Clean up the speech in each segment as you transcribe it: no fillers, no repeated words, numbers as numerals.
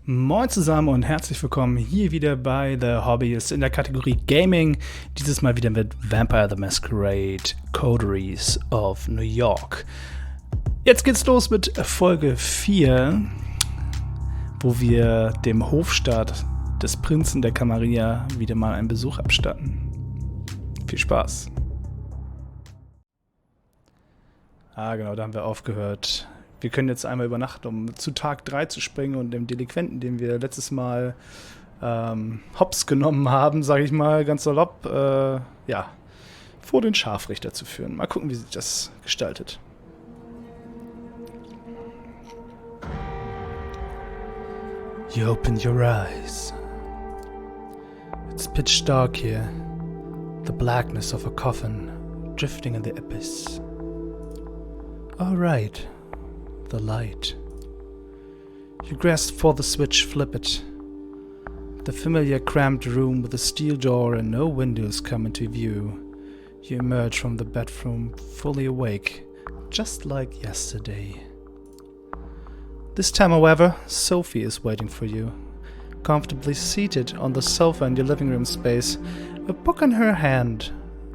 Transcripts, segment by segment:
Moin zusammen und herzlich willkommen hier wieder bei The Hobbyist in der Kategorie Gaming. Dieses Mal wieder mit Vampire the Masquerade, Coteries of New York. Jetzt geht's los mit Folge 4, wo wir dem Hofstaat des Prinzen der Camarilla wieder mal einen Besuch abstatten. Viel Spaß. Genau, da haben wir aufgehört. Wir können jetzt einmal übernachten, um zu Tag 3 zu springen und dem Delinquenten, den wir letztes Mal hops genommen haben, sage ich mal, ganz salopp, vor den Scharfrichter zu führen. Mal gucken, wie sich das gestaltet. You open your eyes. It's pitch dark here. The blackness of a coffin drifting in the abyss. All right. The light. You grasp for the switch, flip it. The familiar cramped room with a steel door and no windows come into view. You emerge from the bedroom fully awake, just like yesterday. This time, however, Sophie is waiting for you, comfortably seated on the sofa in your living room space, a book in her hand,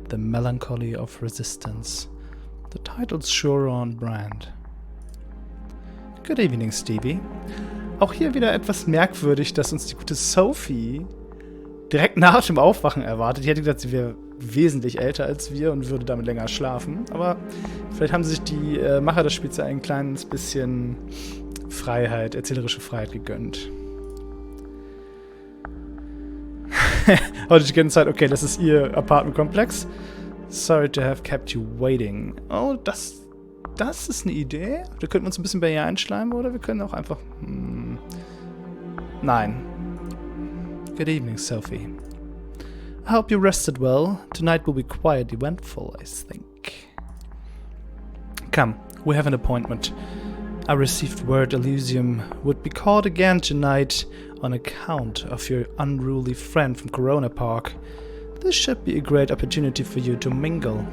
The Melancholy of Resistance. The title's sure on brand. Good evening, Stevie. Auch hier wieder etwas merkwürdig, dass uns die gute Sophie direkt nach dem Aufwachen erwartet. Ich hätte gedacht, sie wäre wesentlich älter als wir und würde damit länger schlafen. Aber vielleicht haben sich die Macher des Spiels ein kleines bisschen Freiheit, erzählerische Freiheit gegönnt. Heute die ganze Zeit, okay, das ist ihr Apartmentkomplex. Sorry to have kept you waiting. Oh, das ist eine Idee. Wir könnten uns ein bisschen bei ihr einschleimen oder wir können auch einfach... Nein. Good evening, Sophie. I hope you rested well. Tonight will be quite eventful, I think. Come, we have an appointment. I received word Elysium would be called again tonight on account of your unruly friend from Corona Park. This should be a great opportunity for you to mingle.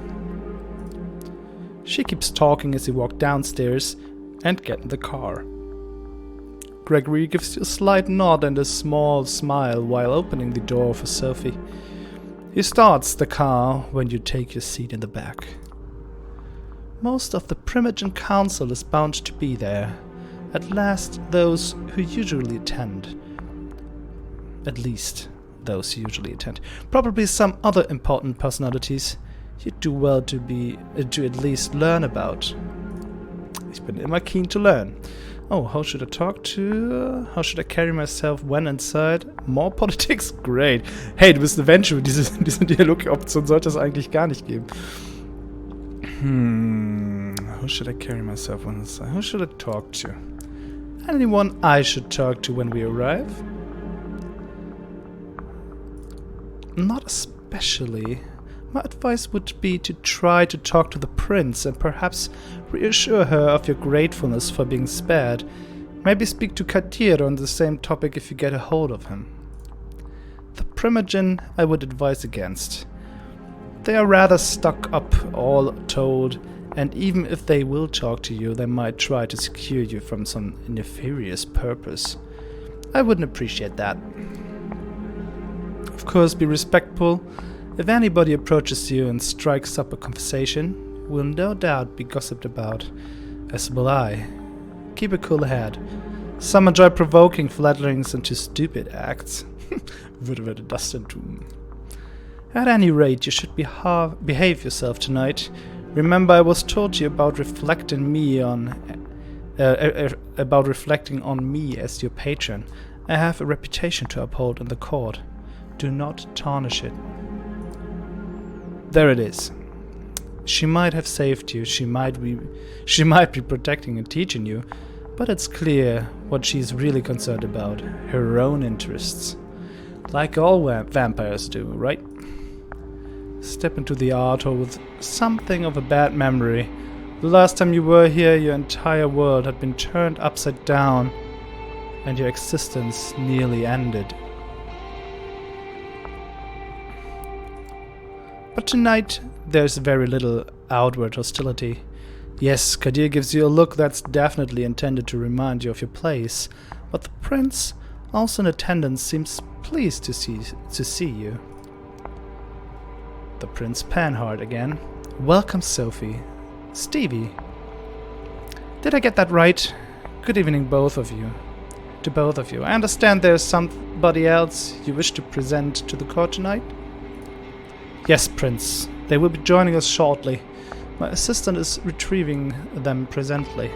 She keeps talking as you walk downstairs and get in the car. Gregory gives you a slight nod and a small smile while opening the door for Sophie. He starts the car when you take your seat in the back. Most of the Primogen Council is bound to be there. At least those who usually attend. Probably some other important personalities. You'd do well to at least learn about. Ich bin immer keen to learn. Oh, how should I talk to? How should I carry myself when inside? More politics? Great. Hey, du bist eine Venture. Diese Dialogoption sollte es eigentlich gar nicht geben. How should I carry myself when inside? Who should I talk to? Anyone I should talk to when we arrive? Not especially. My advice would be to try to talk to the prince and perhaps reassure her of your gratefulness for being spared. Maybe speak to Kadir on the same topic if you get a hold of him. The Primogen I would advise against. They are rather stuck up, all told, and even if they will talk to you, they might try to secure you from some nefarious purpose. I wouldn't appreciate that. Of course, be respectful. If anybody approaches you and strikes up a conversation, will no doubt be gossiped about, as will I. Keep a cool head. Some enjoy provoking flatterings into stupid acts. Würde das denn tun? At any rate, you should behave yourself tonight. Remember, I was told you about reflecting on me as your patron. I have a reputation to uphold in the court. Do not tarnish it. There it is. She might have saved you, she might be protecting and teaching you, but it's clear what she's really concerned about, her own interests. Like all vampires do, right? Step into the art hall with something of a bad memory. The last time you were here, your entire world had been turned upside down, and your existence nearly ended. But tonight, there's very little outward hostility. Yes, Kadir gives you a look that's definitely intended to remind you of your place, but the prince also in attendance, seems pleased to see you. The Prince Panhard again. Welcome, Sophie. Stevie. Did I get that right? Good evening, both of you. To both of you. I understand there's somebody else you wish to present to the court tonight? Yes, Prince. They will be joining us shortly. My assistant is retrieving them presently.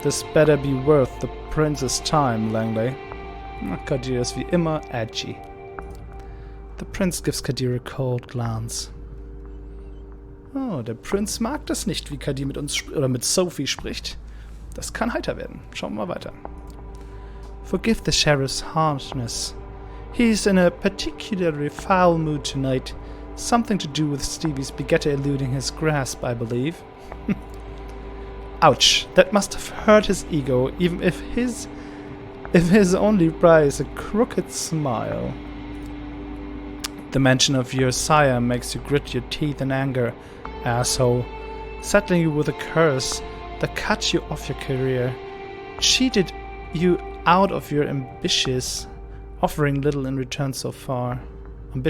This better be worth the Prince's time, Langley. Kadir ist wie immer edgy. The Prince gives Kadir a cold glance. Oh, der Prinz mag das nicht, wie Kadir mit uns oder mit Sophie spricht. Das kann heiter werden. Schauen wir mal weiter. Forgive the sheriff's harshness. He's in a particularly foul mood tonight. Something to do with Stevie's begetter eluding his grasp, I believe. Ouch, that must have hurt his ego, even if his only reply is a crooked smile. The mention of your sire makes you grit your teeth in anger, asshole. Settling you with a curse that cut you off your career, cheated you out of your ambitions, offering little in return so far. You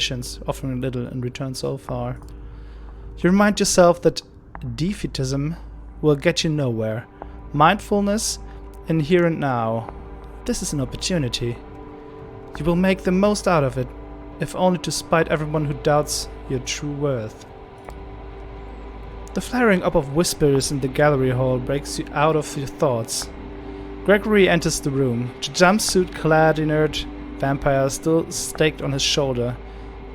remind yourself that defeatism will get you nowhere. Mindfulness in here and now. This is an opportunity. You will make the most out of it, if only to spite everyone who doubts your true worth. The flaring up of whispers in the gallery hall breaks you out of your thoughts. Gregory enters the room, the jumpsuit-clad inert vampire still staked on his shoulder.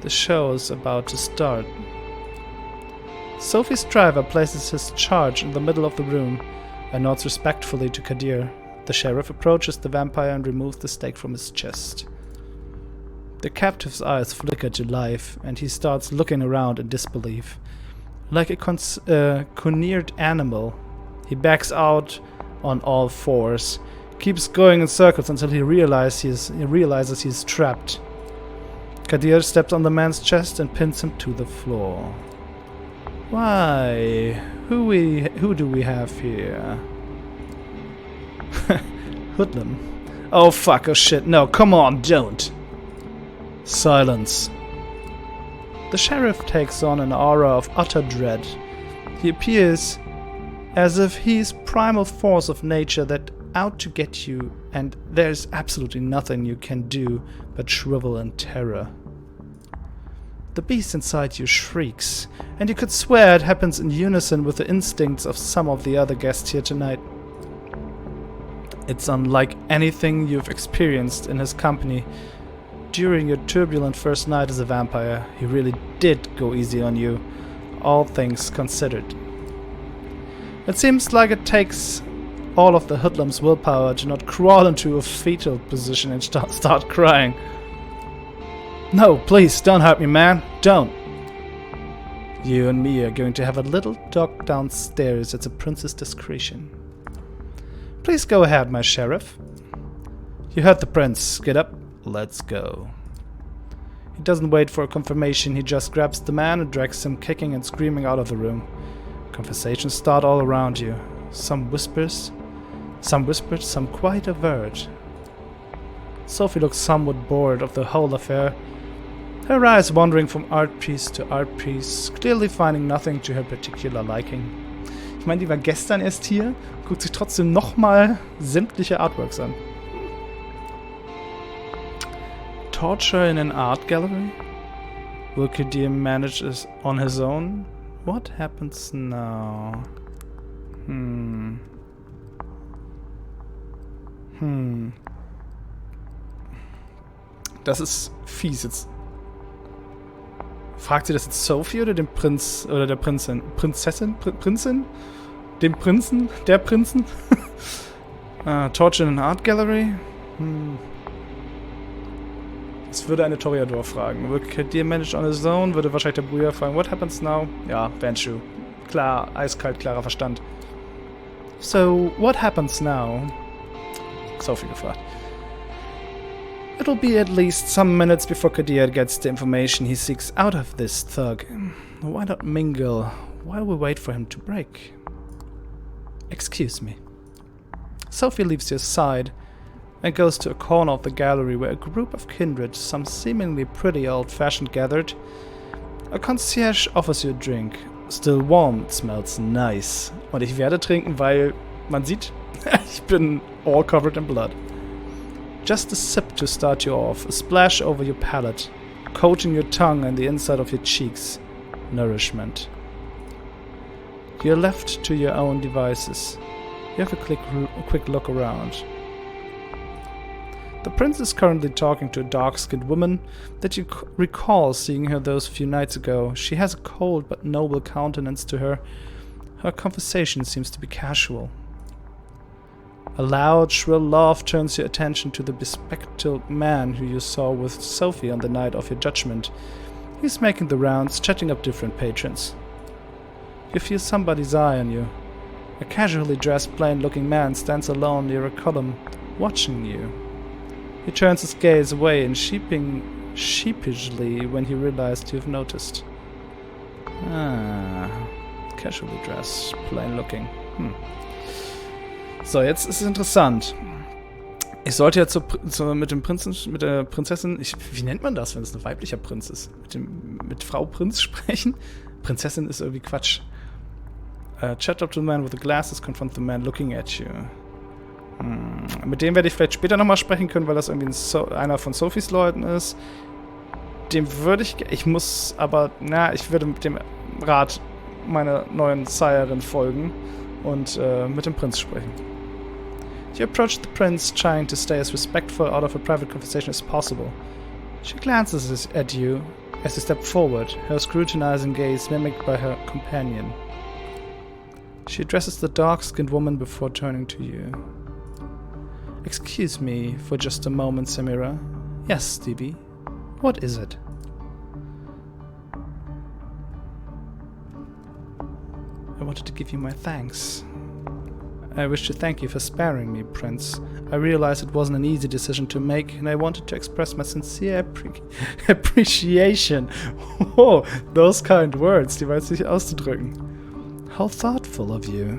The show is about to start. Sophie's driver places his charge in the middle of the room and nods respectfully to Kadir. The sheriff approaches the vampire and removes the stake from his chest. The captive's eyes flicker to life, and he starts looking around in disbelief. Like a cornered animal, he backs out on all fours, keeps going in circles until he realizes he's trapped. Kadir steps on the man's chest and pins him to the floor. Why? Who do we have here? Hoodlum. Oh fuck, oh shit, no, come on, don't! Silence. The sheriff takes on an aura of utter dread. He appears as if he's primal force of nature that out to get you, and there's absolutely nothing you can do but shrivel in terror. The beast inside you shrieks, and you could swear it happens in unison with the instincts of some of the other guests here tonight. It's unlike anything you've experienced in his company. During your turbulent first night as a vampire, he really did go easy on you, all things considered. It seems like it takes all of the hoodlum's willpower to not crawl into a fetal position and start crying. No, please, don't hurt me, man. Don't. You and me are going to have a little talk downstairs at the prince's discretion. Please go ahead, my sheriff. You heard the prince. Get up. Let's go. He doesn't wait for a confirmation. He just grabs the man and drags him kicking and screaming out of the room. Conversations start all around you. Some whispered, some quite avert. Sophie looks somewhat bored of the whole affair, her eyes wandering from art piece to art piece, clearly finding nothing to her particular liking. Ich meine, die war gestern erst hier, guckt sich trotzdem nochmal sämtliche Artworks an. Torture in an art gallery? Will Kadir manage this on his own? What happens now? Das ist fies jetzt. Fragt sie das jetzt Sophie oder dem Prinz oder der Prinzessin? Prinzin? Dem Prinzen? Der Prinzen? Torture in an art gallery? Das würde eine Toreador fragen. Will Kadir manage on his own? Würde wahrscheinlich der Bruder fragen. What happens now? Ja, Vanshu. Klar, eiskalt, klarer Verstand. So, what happens now? Sophie gefragt. It'll be at least some minutes before Kadir gets the information he seeks out of this thug. Why not mingle while we wait for him to break? Excuse me. Sophie leaves your side and goes to a corner of the gallery where a group of kindred, some seemingly pretty old-fashioned, gathered. A concierge offers you a drink. Still warm, it smells nice. Und ich werde trinken, weil man sieht, ich bin all covered in blood. Just a sip to start you off, a splash over your palate, coating your tongue and the inside of your cheeks. Nourishment. You're left to your own devices. You have a quick look around. The prince is currently talking to a dark-skinned woman that you recall seeing her those few nights ago. She has a cold but noble countenance to her. Her conversation seems to be casual. A loud, shrill laugh turns your attention to the bespectacled man who you saw with Sophie on the night of your judgment. He's making the rounds, chatting up different patrons. You feel somebody's eye on you. A casually dressed, plain-looking man stands alone near a column, watching you. He turns his gaze away and sheepishly when he realized you've noticed. Casually dressed, plain-looking. So, jetzt ist es interessant. Ich sollte ja mit der Prinzessin, wie nennt man das, wenn es ein weiblicher Prinz ist? Mit Frau Prinz sprechen? Prinzessin ist irgendwie Quatsch. Chat up to the man with the glasses, confront the man looking at you. Mit dem werde ich vielleicht später nochmal sprechen können, weil das irgendwie einer von Sophies Leuten ist. Dem würde ich muss aber, ich würde mit dem Rat meiner neuen Sirerin folgen und mit dem Prinz sprechen. You approach the prince, trying to stay as respectful out of a private conversation as possible. She glances at you as you step forward, her scrutinizing gaze mimicked by her companion. She addresses the dark-skinned woman before turning to you. Excuse me for just a moment, Samira. Yes, Stevie. What is it? I wanted to give you my thanks. I wish to thank you for sparing me, Prince. I realized it wasn't an easy decision to make, and I wanted to express my sincere appreciation. Oh, those kind words, die weiß ich auszudrücken. How thoughtful of you.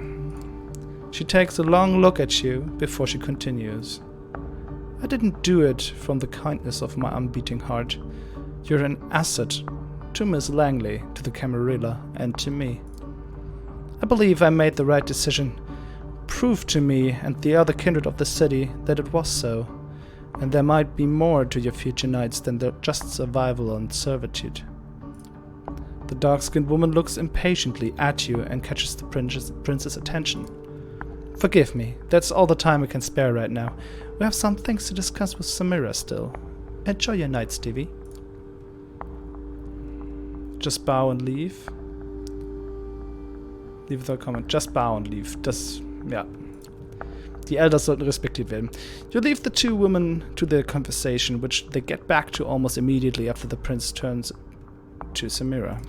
She takes a long look at you before she continues. I didn't do it from the kindness of my unbeating heart. You're an asset to Miss Langley, to the Camarilla, and to me. I believe I made the right decision. Prove to me and the other kindred of the city that it was so, and there might be more to your future nights than the just survival and servitude. The dark-skinned woman looks impatiently at you and catches the prince's attention. Forgive me, that's all the time we can spare right now. We have some things to discuss with Samira still. Enjoy your night, Stevie. Just bow and leave. Leave without comment. Just bow and leave. Ja. Die Elders sollten respektiert werden. You leave the two women to their conversation, which they get back to almost immediately after the prince turns to Samira.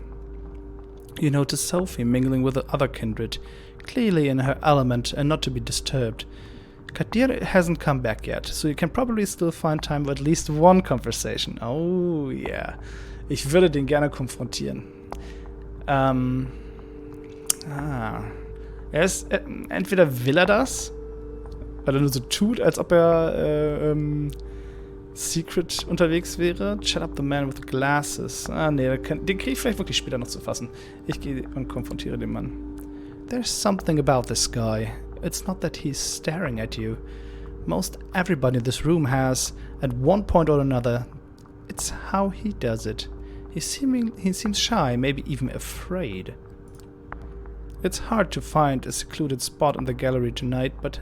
You notice Sophie mingling with the other kindred, clearly in her element and not to be disturbed. Kadir hasn't come back yet, so you can probably still find time for at least one conversation. Oh yeah. Ich würde den gerne konfrontieren. Entweder will er das, weil er nur so tut, als ob er secret unterwegs wäre. Shut up the man with the glasses. Den kriege ich vielleicht wirklich später noch zu fassen. Ich gehe und konfrontiere den Mann. There's something about this guy. It's not that he's staring at you. Most everybody in this room has, at one point or another. It's how he does it. He seems shy, maybe even afraid. It's hard to find a secluded spot in the gallery tonight, but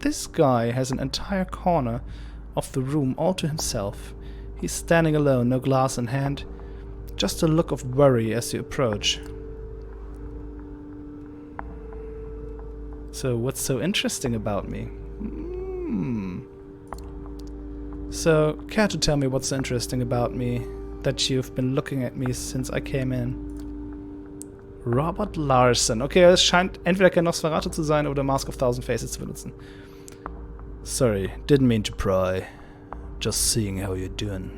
this guy has an entire corner of the room all to himself. He's standing alone, no glass in hand, just a look of worry as you approach. So, what's so interesting about me? So, care to tell me what's interesting about me, that you've been looking at me since I came in? Robert Larson. Okay, es scheint entweder kein Nosferatu zu sein oder Mask of Thousand Faces zu benutzen. Sorry, didn't mean to pry. Just seeing how you're doing.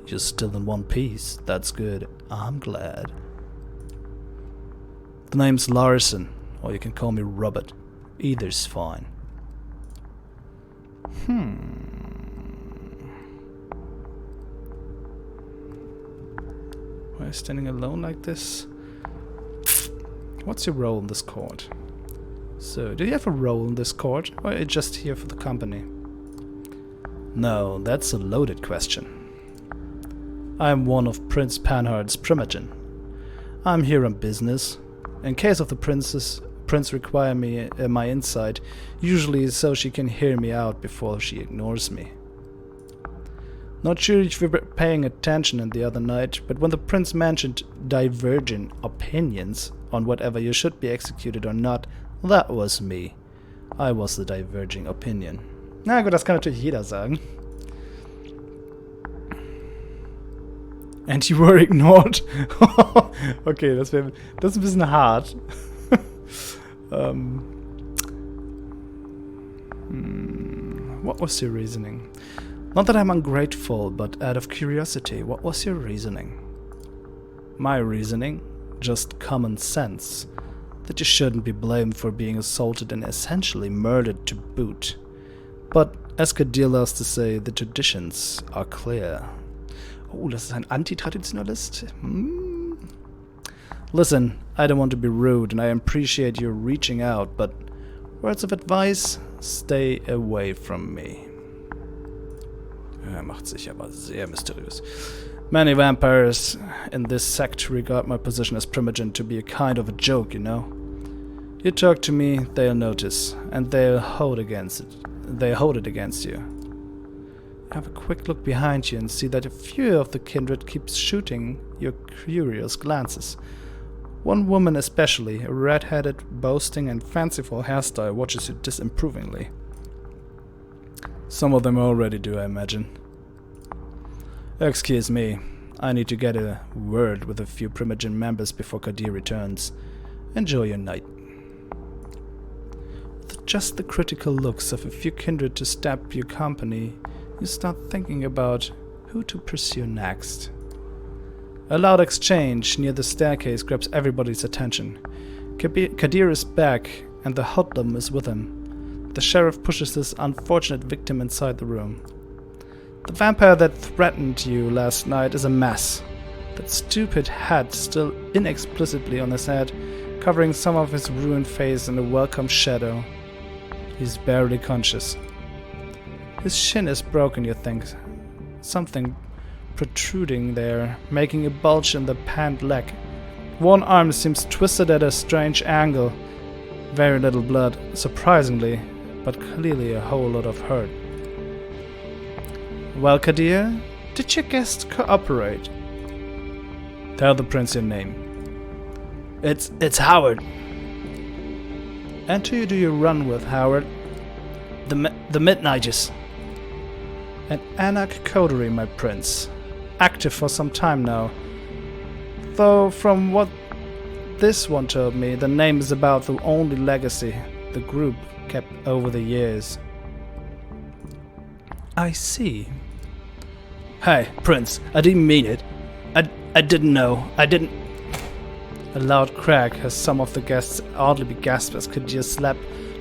You're still in one piece. That's good. I'm glad. The name's Larson, or you can call me Robert. Either's fine. Am I standing alone like this? What's your role in this court? So, do you have a role in this court, or are you just here for the company? No, that's a loaded question. I am one of Prince Panhard's primogen. I'm here on business. In case of the prince require my insight, usually so she can hear me out before she ignores me. Not sure if you were paying attention the other night, but when the prince mentioned divergent opinions on whatever you should be executed or not, that was me. I was the diverging opinion. Na gut, das kann natürlich jeder sagen. And you were ignored. Okay, das ist ein bisschen hart. What was your reasoning? Not that I'm ungrateful, but out of curiosity, what was your reasoning? My reasoning? Just common sense. That you shouldn't be blamed for being assaulted and essentially murdered to boot. But as Kadir loves to say, the traditions are clear. Oh, das ist ein Antitraditionalist? Listen, I don't want to be rude and I appreciate you reaching out, but words of advice, stay away from me. Er macht sich aber sehr mysteriös. Many vampires in this sect regard my position as primogen to be a kind of a joke, you know. You talk to me, they'll notice, and they'll hold it against you. Have a quick look behind you and see that a few of the kindred keep shooting your curious glances. One woman especially, a red-headed, boasting and fanciful hairstyle, watches you disapprovingly. Some of them already do, I imagine. Excuse me, I need to get a word with a few primogen members before Kadir returns. Enjoy your night. With just the critical looks of a few kindred to stab your company, you start thinking about who to pursue next. A loud exchange near the staircase grabs everybody's attention. Kadir is back, and the hoodlum is with him. The sheriff pushes his unfortunate victim inside the room. The vampire that threatened you last night is a mess. That stupid hat still inexplicably on his head, covering some of his ruined face in a welcome shadow. He's barely conscious. His shin is broken, you think. Something protruding there, making a bulge in the pant leg. One arm seems twisted at a strange angle. Very little blood, surprisingly, but clearly a whole lot of hurt. Well, Kadir, did your guest cooperate? Tell the prince your name. It's Howard. And who do you run with, Howard? The Midnighters. An Anak coterie, my prince. Active for some time now. Though from what this one told me, the name is about the only legacy the group kept over the years. I see. Hey, Prince, I didn't mean it. I didn't know. I didn't... A loud crack as some of the guests audibly gasp as Kadir's slap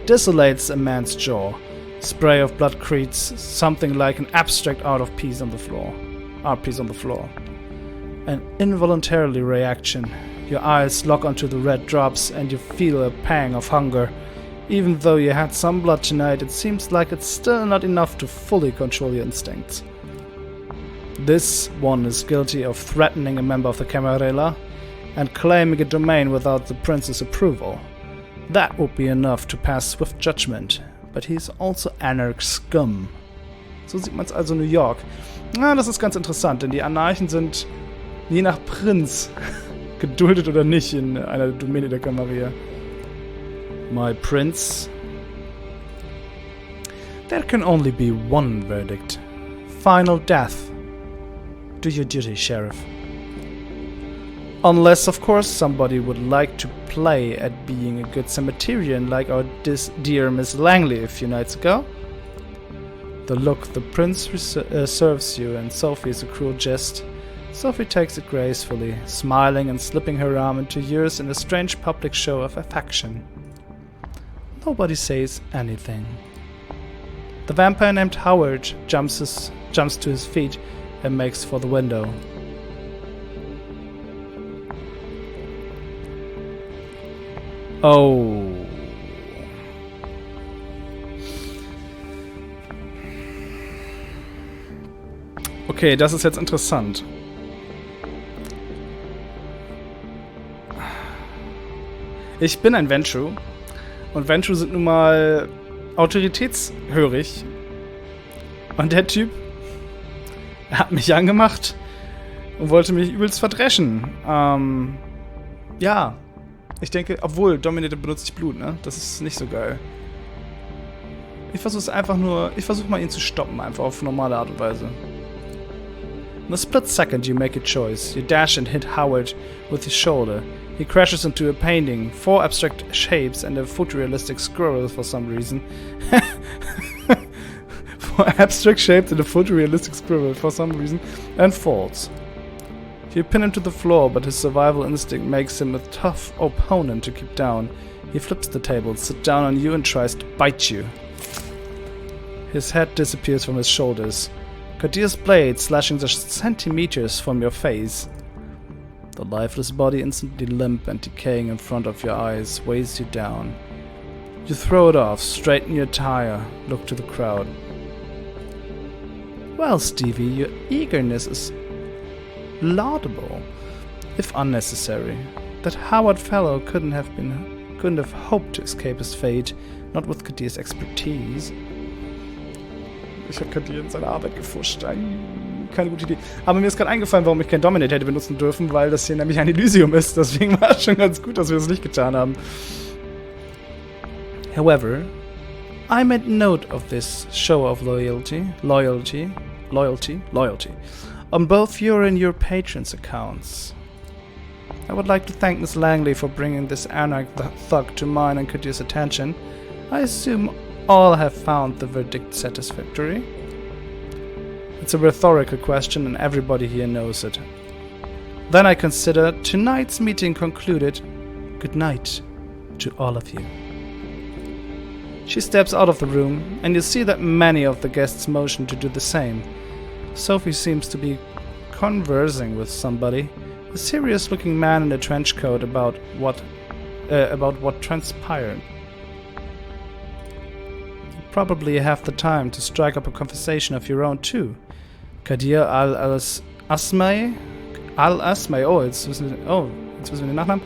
desolates a man's jaw. Spray of blood creates something like an abstract art piece on the floor. An involuntary reaction. Your eyes lock onto the red drops and you feel a pang of hunger. Even though you had some blood tonight, it seems like it's still not enough to fully control your instincts. This one is guilty of threatening a member of the Camarilla and claiming a domain without the prince's approval. That would be enough to pass swift judgment, but he is also Anarch Scum. So sieht man es also in New York. Na, das ist ganz interessant, denn die Anarchen sind je nach Prinz geduldet oder nicht in einer Domäne der Camarilla. My prince? There can only be one verdict. Final death. Do your duty, Sheriff. Unless, of course, somebody would like to play at being a good cemeterian like our dear Miss Langley a few nights ago. The look the prince serves you and Sophie is a cruel jest. Sophie takes it gracefully, smiling and slipping her arm into yours in a strange public show of affection. Nobody says anything. The vampire named Howard jumps to his feet and makes for the window. Oh. Okay, das ist jetzt interessant. Ich bin ein Ventrue. Und Ventrue sind nun mal autoritätshörig. Und der Typ, er hat mich angemacht und wollte mich übelst verdreschen. Ja. Ich denke, obwohl, Dominator benutzt nicht Blut, ne? Das ist nicht so geil. Ich versuche mal ihn zu stoppen, einfach auf normale Art und Weise. In a split second, you make a choice. You dash and hit Howard with your shoulder. He crashes into a painting, 4 abstract shapes, and a photorealistic squirrel for some reason. 4 abstract shapes and a photorealistic squirrel for some reason, and falls. You pin him to the floor, but his survival instinct makes him a tough opponent to keep down. He flips the table, sits down on you, and tries to bite you. His head disappears from his shoulders. Kadir's blade slashing just centimeters from your face. The lifeless body, instantly limp and decaying in front of your eyes, weighs you down. You throw it off, straighten your tire, look to the crowd. Well, Stevie, your eagerness is laudable, if unnecessary. That Howard fellow couldn't have hoped to escape his fate, not with Kadir's expertise. Ich habe Kadir in seiner Arbeit gefuscht. Keine gute Idee. Aber mir ist gerade eingefallen, warum ich kein Dominate hätte benutzen dürfen, weil das hier nämlich ein Elysium ist. Deswegen war es schon ganz gut, dass wir es nicht getan haben. However, I made note of this show of loyalty, on both your and your patrons' accounts. I would like to thank Miss Langley for bringing this anarch thug to mine and Kadir's attention. I assume all have found the verdict satisfactory. It's a rhetorical question and everybody here knows it. Then I consider tonight's meeting concluded. Good night to all of you. She steps out of the room, and you see that many of the guests motion to do the same. Sophie seems to be conversing with somebody, a serious-looking man in a trench coat about what transpired. You probably have the time to strike up a conversation of your own too. Kadir al-Asmai, jetzt wissen wir den Nachnamen,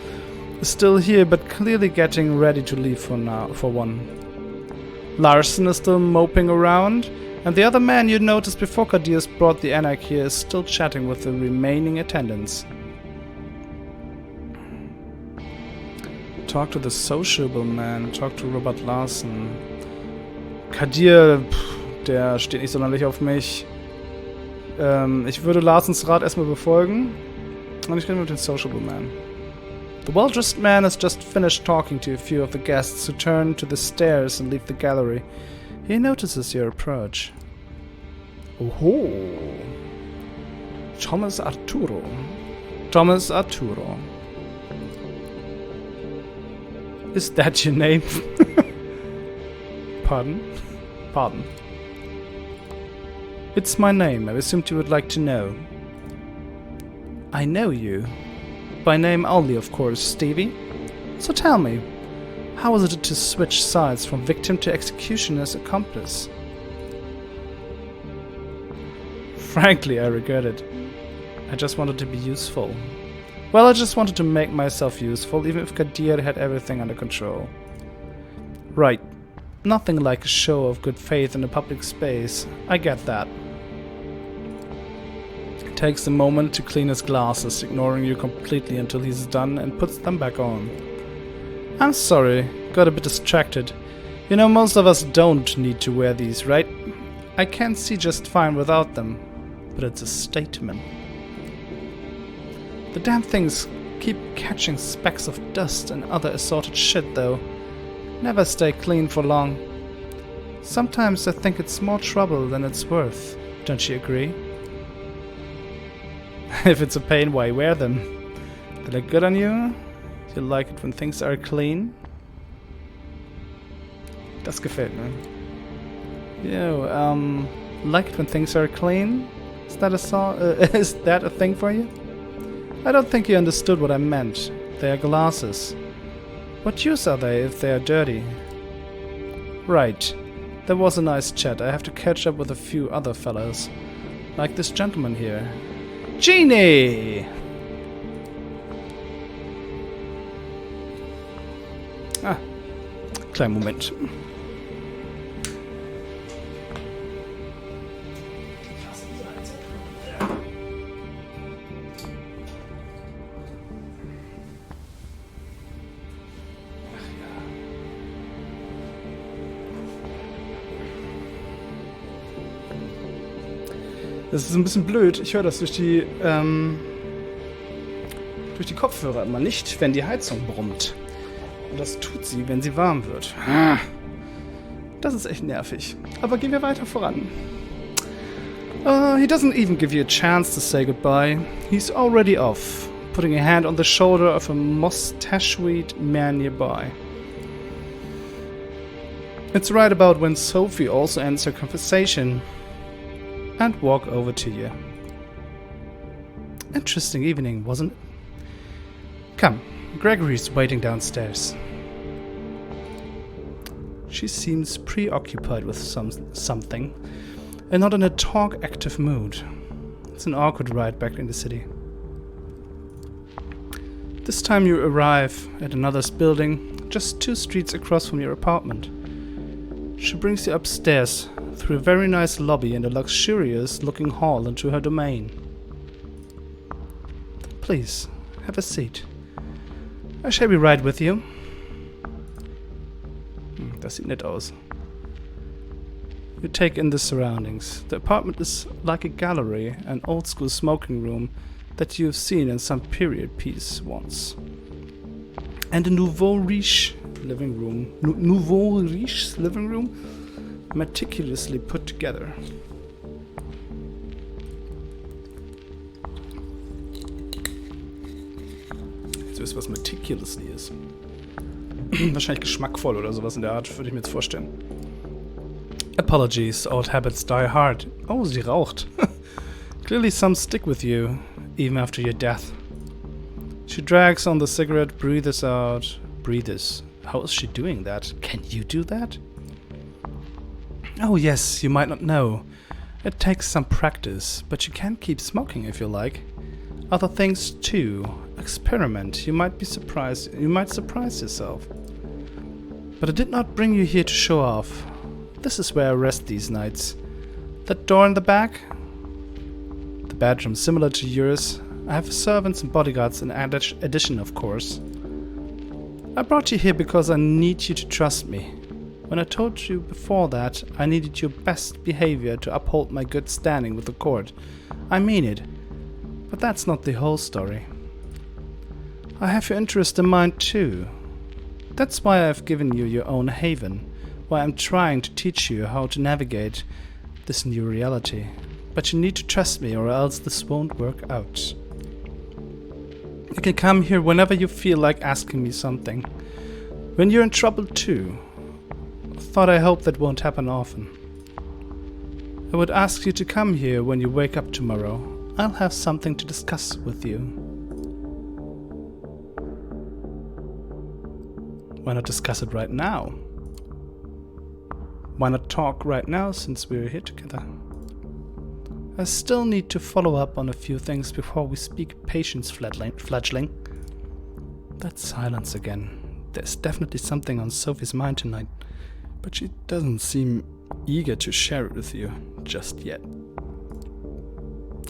is still here, but clearly getting ready to leave for one. Larson is still moping around, and the other man you noticed before Kadir's brought the anarch here is still chatting with the remaining attendants. Talk to the sociable man, talk to Robert Larson. Kadir, der steht nicht sonderlich auf mich. Ich würde Larsons Rat erstmal befolgen. Und ich rede mit dem sociable man. The well-dressed man has just finished talking to a few of the guests who turn to the stairs and leave the gallery. He notices your approach. Oh, Thomas Arturo. Is that your name? Pardon? It's my name. I assumed you would like to know. I know you. By name only, of course, Stevie. So tell me, how was it to switch sides from victim to executioner's accomplice? Frankly, I regret it. I just wanted to be useful. Well, I just wanted to make myself useful, even if Kadir had everything under control. Right. Nothing like a show of good faith in a public space. I get that. He takes a moment to clean his glasses, ignoring you completely until he's done and puts them back on. I'm sorry, got a bit distracted. You know, most of us don't need to wear these, right? I can see just fine without them, but it's a statement. The damn things keep catching specks of dust and other assorted shit, though. Never stay clean for long. Sometimes I think it's more trouble than it's worth. Don't you agree? If it's a pain, why wear them? They look good on you? You like it when things are clean? Das gefällt mir. Yo, like it when things are clean? Is that a song? Is that a thing for you? I don't think you understood what I meant. They are glasses. What use are they if they are dirty? Right. That was a nice chat. I have to catch up with a few other fellows. Like this gentleman here. Genie! Ah, kleinen Moment. Das ist ein bisschen blöd. Ich höre das durch die Kopfhörer immer nicht, wenn die Heizung brummt. Und das tut sie, wenn sie warm wird. Das ist echt nervig. Aber gehen wir weiter voran. He doesn't even give you a chance to say goodbye. He's already off, putting a hand on the shoulder of a mustachioed man nearby. It's right about when Sophie also ends her conversation and walk over to you. Interesting evening, wasn't it? Come, Gregory's waiting downstairs. She seems preoccupied with something and not in a talk-active mood. It's an awkward ride back in the city. This time you arrive at another's building, just 2 streets across from your apartment. She brings you upstairs through a very nice lobby and a luxurious-looking hall into her domain. Please, have a seat. I shall be right with you. Das sieht nett aus. You take in the surroundings. The apartment is like a gallery, an old-school smoking room that you've seen in some period piece once. And a nouveau riche living room. Nouveau riche living room? Meticulously put together. Jetzt wisst ihr, was meticulously ist. Wahrscheinlich geschmackvoll oder sowas in der Art, würde ich mir jetzt vorstellen. Apologies, old habits die hard. Oh, sie raucht. Clearly some stick with you, even after your death. She drags on the cigarette, breathes out. Breathes. How is she doing that? Can you do that? Oh yes, you might not know. It takes some practice, but you can keep smoking if you like. Other things too. Experiment. You might be surprised. You might surprise yourself. But I did not bring you here to show off. This is where I rest these nights. That door in the back? The bedroom similar to yours. I have servants and bodyguards in addition, of course. I brought you here because I need you to trust me. When I told you before that I needed your best behavior to uphold my good standing with the court, I mean it. But that's not the whole story. I have your interest in mind too. That's why I've given you your own haven, why I'm trying to teach you how to navigate this new reality. But you need to trust me or else this won't work out. You can come here whenever you feel like asking me something. When you're in trouble too. I hope that won't happen often. I would ask you to come here when you wake up tomorrow. I'll have something to discuss with you. Why not discuss it right now? Why not talk right now since we're here together? I still need to follow up on a few things before we speak, patience, fledgling. That silence again. There's definitely something on Sophie's mind tonight, but she doesn't seem eager to share it with you just yet.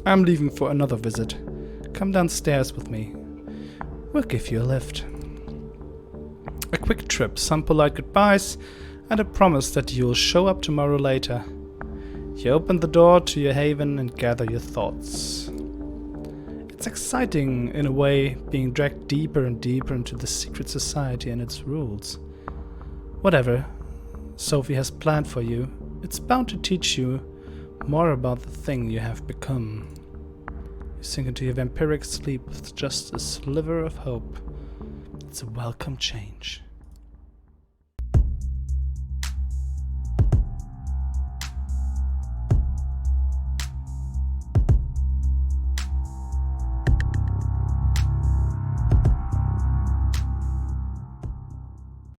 I'm leaving for another visit. Come downstairs with me. We'll give you a lift. A quick trip, some polite goodbyes, and a promise that you'll show up tomorrow later. You open the door to your haven and gather your thoughts. It's exciting, in a way, being dragged deeper and deeper into the secret society and its rules. Whatever Sophie has planned for you, it's bound to teach you more about the thing you have become. You sink into your vampiric sleep with just a sliver of hope. It's a welcome change.